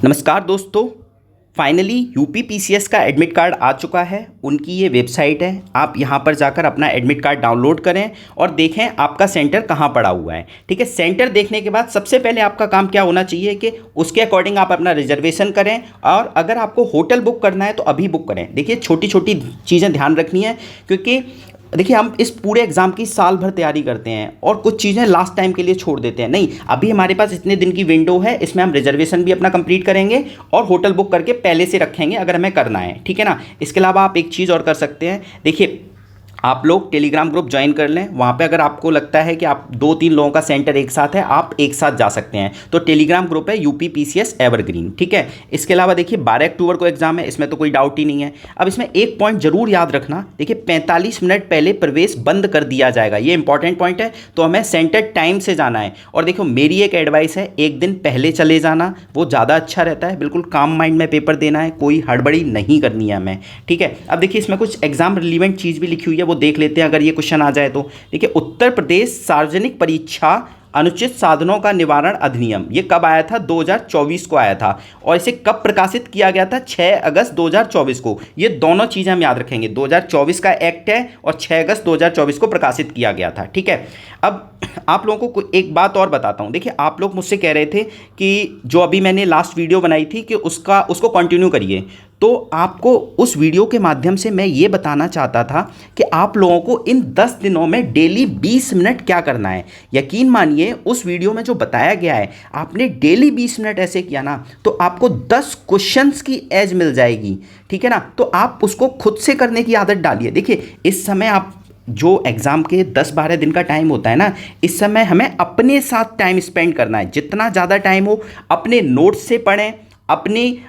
नमस्कार दोस्तों। Finally UP PCS का एडमिट कार्ड आ चुका है। उनकी ये वेबसाइट है, आप यहाँ पर जाकर अपना एडमिट कार्ड डाउनलोड करें और देखें आपका सेंटर कहाँ पड़ा हुआ है। ठीक है, सेंटर देखने के बाद सबसे पहले आपका काम क्या होना चाहिए कि उसके अकॉर्डिंग आप अपना रिजर्वेशन करें, और अगर आपको होटल बुक करना है तो अभी बुक करें। देखिए, छोटी छोटी चीज़ें ध्यान रखनी है, क्योंकि देखिए हम इस पूरे एग्ज़ाम की साल भर तैयारी करते हैं और कुछ चीज़ें लास्ट टाइम के लिए छोड़ देते हैं। नहीं, अभी हमारे पास इतने दिन की विंडो है, इसमें हम रिजर्वेशन भी अपना कंप्लीट करेंगे और होटल बुक करके पहले से रखेंगे अगर हमें करना है। ठीक है ना। इसके अलावा आप एक चीज़ और कर सकते हैं। देखिए, आप लोग टेलीग्राम ग्रुप ज्वाइन कर लें। वहाँ पे अगर आपको लगता है कि आप 2-3 लोगों का सेंटर एक साथ है, आप एक साथ जा सकते हैं। तो टेलीग्राम ग्रुप है यूपी पीसीएस एवरग्रीन। ठीक है। इसके अलावा देखिए 12 अक्टूबर को एग्जाम है, इसमें तो कोई डाउट ही नहीं है। अब इसमें एक पॉइंट जरूर याद रखना, देखिए 45 मिनट पहले प्रवेश बंद कर दिया जाएगा। ये इंपॉर्टेंट पॉइंट है, तो हमें सेंटर टाइम से जाना है। और देखो, मेरी एक एडवाइस है, एक दिन पहले चले जाना, वो ज़्यादा अच्छा रहता है। बिल्कुल काम माइंड में पेपर देना है, कोई हड़बड़ी नहीं करनी है हमें। ठीक है। अब देखिए, इसमें कुछ एग्जाम रिलीवेंट चीज़ भी लिखी हुई है, वो देख लेते हैं अगर ये क्वेश्चन आ जाए तो। देखिए, उत्तर प्रदेश सार्वजनिक परीक्षा अनुचित साधनों का निवारण अधिनियम, ये कब आया था? 2024 को आया था। और इसे कब प्रकाशित किया गया था? 6 अगस्त 2024 को। ये दोनों चीज़ें हम याद रखेंगे। 2024 का एक्ट है और 6 अगस्त 2024 को प्रकाशित किया गया था। ठीक है। अब आप लोगों को एक बात और बताता हूँ। देखिए, आप लोग मुझसे कह रहे थे कि जो अभी मैंने लास्ट वीडियो बनाई थी कि उसको कंटिन्यू करिए। तो आपको उस वीडियो के माध्यम से मैं ये बताना चाहता था कि आप लोगों को इन 10 दिनों में डेली 20 मिनट क्या करना है। यकीन मानिए, उस वीडियो में जो बताया गया है, आपने डेली 20 मिनट ऐसे किया ना, तो आपको 10 क्वेश्चंस की एज मिल जाएगी। ठीक है ना। तो आप उसको खुद से करने की आदत डालिए। देखिए, इस समय आप जो एग्ज़ाम के 10-12 दिन का टाइम होता है ना, इस समय हमें अपने साथ टाइम स्पेंड करना है। जितना ज़्यादा टाइम हो अपने नोट्स से पढ़ें। अपनी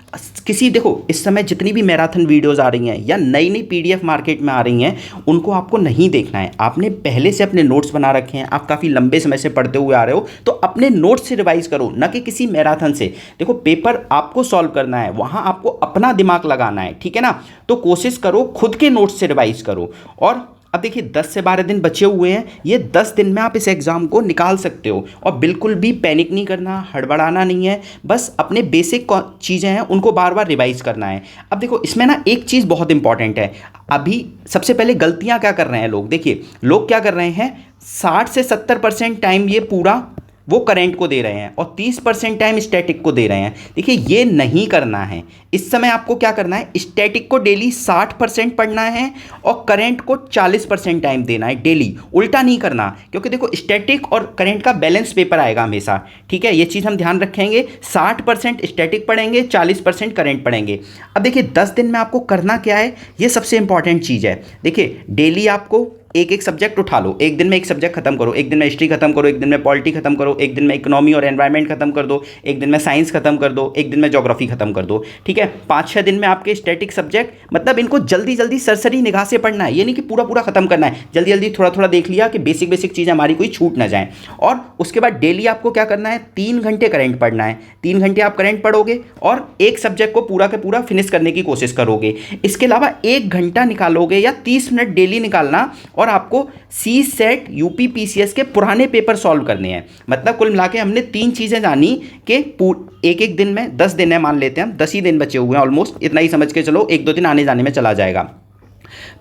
देखो, इस समय जितनी भी मैराथन वीडियोस आ रही हैं या नई नई पीडीएफ मार्केट में आ रही हैं, उनको आपको नहीं देखना है। आपने पहले से अपने नोट्स बना रखे हैं, आप काफ़ी लंबे समय से पढ़ते हुए आ रहे हो, तो अपने नोट्स से रिवाइज करो, न कि किसी मैराथन से। देखो, पेपर आपको सॉल्व करना है, वहाँ आपको अपना दिमाग लगाना है। ठीक है ना। तो कोशिश करो खुद के नोट्स से रिवाइज करो। और अब देखिए, 10 से 12 दिन बचे हुए हैं। ये 10 दिन में आप इस एग्ज़ाम को निकाल सकते हो, और बिल्कुल भी पैनिक नहीं करना, हड़बड़ाना नहीं है। बस अपने बेसिक चीज़ें हैं उनको बार बार रिवाइज करना है। अब देखो, इसमें ना एक चीज़ बहुत इंपॉर्टेंट है। अभी सबसे पहले गलतियाँ क्या कर रहे हैं लोग? देखिए, लोग क्या कर रहे हैं, 60 से 70% टाइम ये पूरा वो करंट को दे रहे हैं और 30% टाइम स्टैटिक को दे रहे हैं। देखिए, ये नहीं करना है। इस समय आपको क्या करना है, स्टैटिक को डेली 60% पढ़ना है और करंट को 40% टाइम देना है डेली। उल्टा नहीं करना, क्योंकि देखो, स्टैटिक और करंट का बैलेंस पेपर आएगा हमेशा। ठीक है, ये चीज़ हम ध्यान रखेंगे। 60% स्टैटिक पढ़ेंगे, 40% करंट पढ़ेंगे। अब देखिए, 10 दिन में आपको करना क्या है, ये सबसे इंपॉर्टेंट चीज़ है। देखिए, डेली आपको एक एक सब्जेक्ट उठा लो। एक दिन में एक सब्जेक्ट खत्म करो, एक दिन में हिस्ट्री खत्म करो, एक दिन में पॉलिटी खत्म करो, एक दिन में इकोनॉमी और एनवायरनमेंट खत्म कर दो, एक दिन में साइंस खत्म कर दो, एक दिन में ज्योग्राफी खत्म कर दो। ठीक है। 5-6 दिन में आपके स्टैटिक सब्जेक्ट, मतलब इनको जल्दी जल्दी सरसरी निगाह से पढ़ना है। ये नहीं कि पूरा पूरा खत्म करना है, जल्दी जल्दी थोड़ा थोड़ा देख लिया कि बेसिक बेसिक चीज़ें हमारी कोई छूट ना जाए। और उसके बाद डेली आपको क्या करना है, 3 घंटे करंट पढ़ना है। 3 घंटे आप करंट पढ़ोगे और एक सब्जेक्ट को पूरा के पूरा फिनिश करने की कोशिश करोगे। इसके अलावा 1 घंटा निकालोगे या 30 मिनट डेली निकालना, और आपको सी सेट यूपी पीसीएस के पुराने पेपर सॉल्व करने हैं। मतलब कुल मिला के हमने 3 चीज़ें जानी कि एक एक दिन में 10 दिन है, मान लेते हैं हम 10 ही दिन बचे हुए हैं ऑलमोस्ट, इतना ही समझ के चलो, 1-2 दिन आने जाने में चला जाएगा।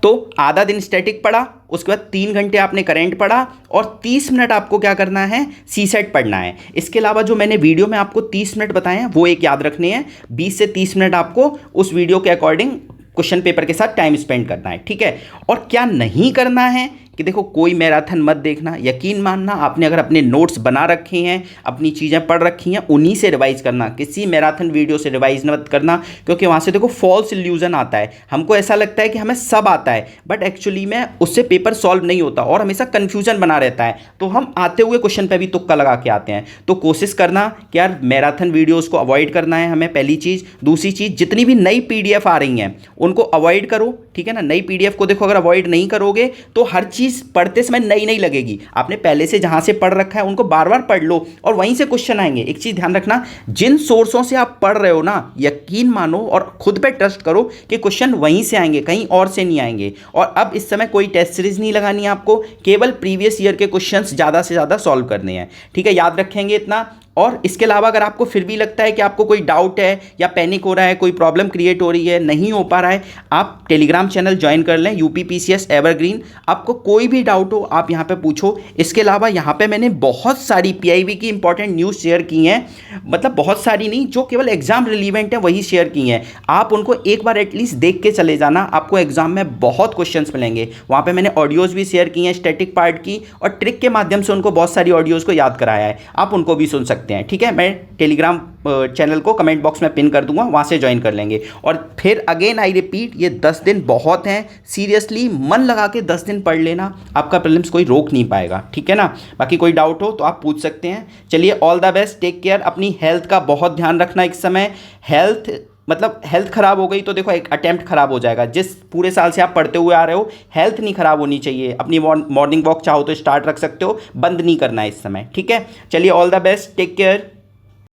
तो आधा दिन स्टैटिक पढ़ा, उसके बाद 3 घंटे आपने करंट पढ़ा और 30 मिनट आपको क्या करना है, सी सेट पढ़ना है। इसके अलावा जो मैंने वीडियो में आपको 30 मिनट बताए हैं, वो एक याद रखने हैं। 20 से 30 मिनट आपको उस वीडियो के अकॉर्डिंग क्वेश्चन पेपर के साथ टाइम स्पेंड करना है। ठीक है। और क्या नहीं करना है कि देखो, कोई मैराथन मत देखना। यकीन मानना, आपने अगर अपने नोट्स बना रखे हैं, अपनी चीज़ें पढ़ रखी हैं, उन्हीं से रिवाइज करना। किसी मैराथन वीडियो से रिवाइज मत करना, क्योंकि वहाँ से देखो फॉल्स इल्यूजन आता है। हमको ऐसा लगता है कि हमें सब आता है, बट एक्चुअली में उससे पेपर सॉल्व नहीं होता और हमेशा कन्फ्यूजन बना रहता है। तो हम आते हुए क्वेश्चन पर भी तुक्का लगा के आते हैं। तो कोशिश करना कि यार मैराथन वीडियोज़ को अवॉइड करना है हमें, पहली चीज़। दूसरी चीज़, जितनी भी नई पीडीएफ आ रही हैं उनको अवॉइड करो। ठीक है ना। नई पीडीएफ को देखो, अगर अवॉइड नहीं करोगे तो हर चीज़ पढ़ते समय नई नई लगेगी। आपने पहले से जहां से पढ़ रखा है उनको बार बार पढ़ लो और वहीं से क्वेश्चन आएंगे। एक चीज़ ध्यान रखना, जिन सोर्सों से आप पढ़ रहे हो ना, यकीन मानो और खुद पे ट्रस्ट करो कि क्वेश्चन वहीं से आएंगे, कहीं और से नहीं आएंगे। और अब इस समय कोई टेस्ट सीरीज नहीं लगानी है आपको, केवल प्रीवियस ईयर के क्वेश्चंस ज़्यादा से ज़्यादा सॉल्व करने हैं। ठीक है, याद रखेंगे इतना। और इसके अलावा अगर आपको फिर भी लगता है कि आपको कोई डाउट है या पैनिक हो रहा है, कोई प्रॉब्लम क्रिएट हो रही है, नहीं हो पा रहा है, आप टेलीग्राम चैनल ज्वाइन कर लें यूपीपीसीएस एवरग्रीन। आपको कोई भी डाउट हो आप यहाँ पे पूछो। इसके अलावा यहाँ पे मैंने बहुत सारी पीआईबी की इंपॉर्टेंट न्यूज़ शेयर की हैं, मतलब बहुत सारी नहीं, जो केवल एग्जाम रिलीवेंट है वही शेयर की हैं। आप उनको एक बार एटलीस्ट देख के चले जाना, आपको एग्जाम में बहुत क्वेश्चंस मिलेंगे। वहाँ पे मैंने ऑडियोज़ भी शेयर की हैं स्टैटिक पार्ट की, और ट्रिक के माध्यम से उनको बहुत सारी ऑडियोज़ को याद कराया है, आप उनको भी सुन सकते हैं। ठीक है, मैं टेलीग्राम चैनल को कमेंट बॉक्स में पिन कर दूंगा, वहाँ से ज्वाइन कर लेंगे। और फिर अगेन आई रिपीट, ये 10 दिन बहुत हैं, सीरियसली मन लगा के 10 दिन पढ़ लेना, आपका प्रीलिम्स कोई रोक नहीं पाएगा। ठीक है ना, बाकी कोई डाउट हो तो आप पूछ सकते हैं। चलिए, all the best, take care. अपनी हेल्थ का बहुत ध्यान रखना इस समय। हेल्थ खराब हो गई तो देखो एक अटेम्प्ट खराब हो जाएगा। जिस पूरे साल से आप पढ़ते हुए आ रहे हो, हेल्थ नहीं खराब होनी चाहिए। अपनी मॉर्निंग वॉक चाहो तो स्टार्ट रख सकते हो, बंद नहीं करना है इस समय। ठीक है, चलिए, all the best, take care.